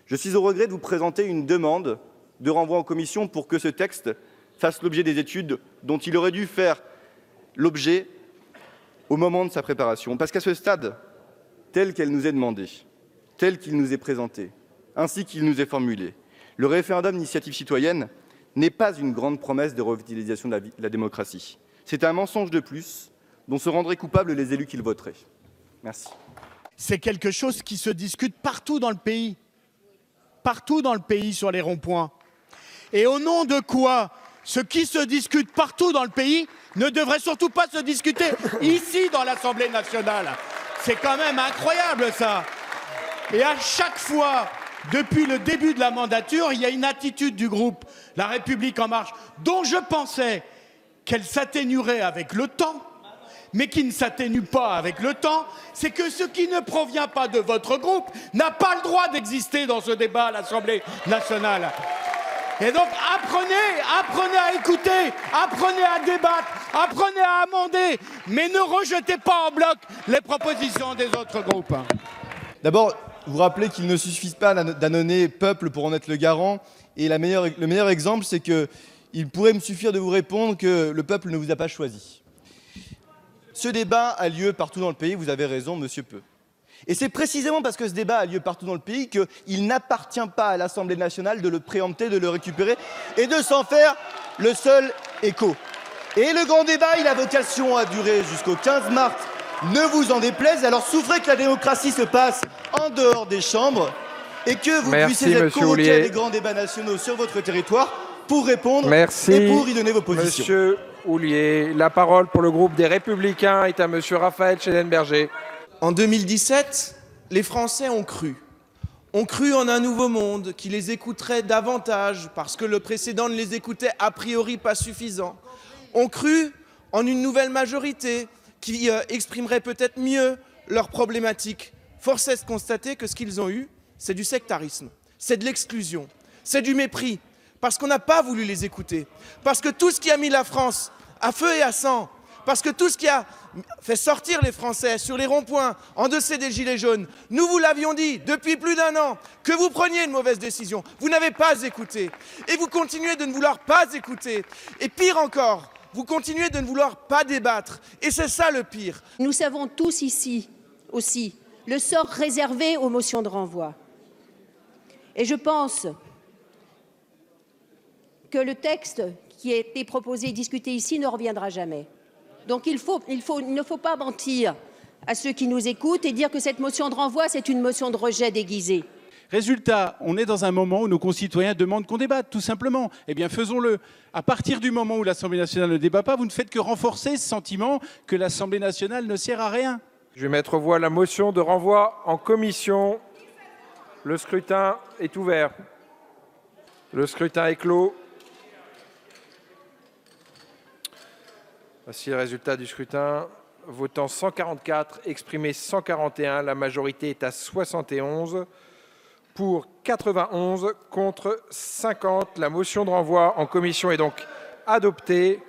Je suis au regret de vous présenter une demande de renvoi en commission pour que ce texte fasse l'objet des études dont il aurait dû faire l'objet au moment de sa préparation. Parce qu'à ce stade, tel qu'elle nous est demandée, tel qu'il nous est présenté, ainsi qu'il nous est formulé, le référendum d'initiative citoyenne n'est pas une grande promesse de revitalisation de la démocratie. C'est un mensonge de plus dont se rendraient coupables les élus qui le voteraient. Merci. C'est quelque chose qui se discute partout dans le pays. Partout dans le pays sur les ronds-points. Et au nom de quoi ce qui se discute partout dans le pays ne devrait surtout pas se discuter ici dans l'Assemblée nationale. C'est quand même incroyable ça. Et à chaque fois, depuis le début de la mandature, il y a une attitude du groupe La République En Marche, dont je pensais qu'elle s'atténuerait avec le temps, mais qui ne s'atténue pas avec le temps, c'est que ce qui ne provient pas de votre groupe n'a pas le droit d'exister dans ce débat à l'Assemblée nationale. Et donc apprenez à écouter, apprenez à débattre, apprenez à amender, mais ne rejetez pas en bloc les propositions des autres groupes. D'abord, vous rappelez qu'il ne suffit pas d'annoncer peuple pour en être le garant. Et le meilleur exemple, c'est qu'il pourrait me suffire de vous répondre que le peuple ne vous a pas choisi. Ce débat a lieu partout dans le pays, vous avez raison, monsieur Peu. Et c'est précisément parce que ce débat a lieu partout dans le pays qu'il n'appartient pas à l'Assemblée nationale de le préempter, de le récupérer et de s'en faire le seul écho. Et le grand débat, il a vocation à durer jusqu'au 15 mars. Ne vous en déplaise, alors souffrez que la démocratie se passe en dehors des chambres et que vous puissiez être convoqués à des grands débats nationaux sur votre territoire pour répondre et pour y donner vos positions. Monsieur Houllier, la parole pour le groupe des Républicains est à monsieur Raphaël Schellenberger. En 2017, les Français ont cru en un nouveau monde qui les écouterait davantage parce que le précédent ne les écoutait a priori pas suffisant. Ont cru en une nouvelle majorité qui exprimerait peut-être mieux leurs problématiques. Force est de constater que ce qu'ils ont eu, c'est du sectarisme, c'est de l'exclusion, c'est du mépris, parce qu'on n'a pas voulu les écouter, parce que tout ce qui a mis la France à feu et à sang, parce que tout ce qui a fait sortir les Français sur les ronds-points, en deçà des gilets jaunes, nous vous l'avions dit depuis plus d'1 an, que vous preniez une mauvaise décision. Vous n'avez pas écouté. Et vous continuez de ne vouloir pas écouter. Et pire encore, vous continuez de ne vouloir pas débattre. Et c'est ça le pire. Nous savons tous ici aussi le sort réservé aux motions de renvoi. Et je pense que le texte qui a été proposé et discuté ici ne reviendra jamais. Donc il ne faut pas mentir à ceux qui nous écoutent et dire que cette motion de renvoi, c'est une motion de rejet déguisée. Résultat, on est dans un moment où nos concitoyens demandent qu'on débatte, tout simplement. Eh bien, faisons-le. À partir du moment où l'Assemblée nationale ne débat pas, vous ne faites que renforcer ce sentiment que l'Assemblée nationale ne sert à rien. Je vais mettre aux voix la motion de renvoi en commission. Le scrutin est ouvert. Le scrutin est clos. Voici le résultat du scrutin. Votant 144, exprimé 141, la majorité est à 71. Pour 91, contre 50. La motion de renvoi en commission est donc adoptée.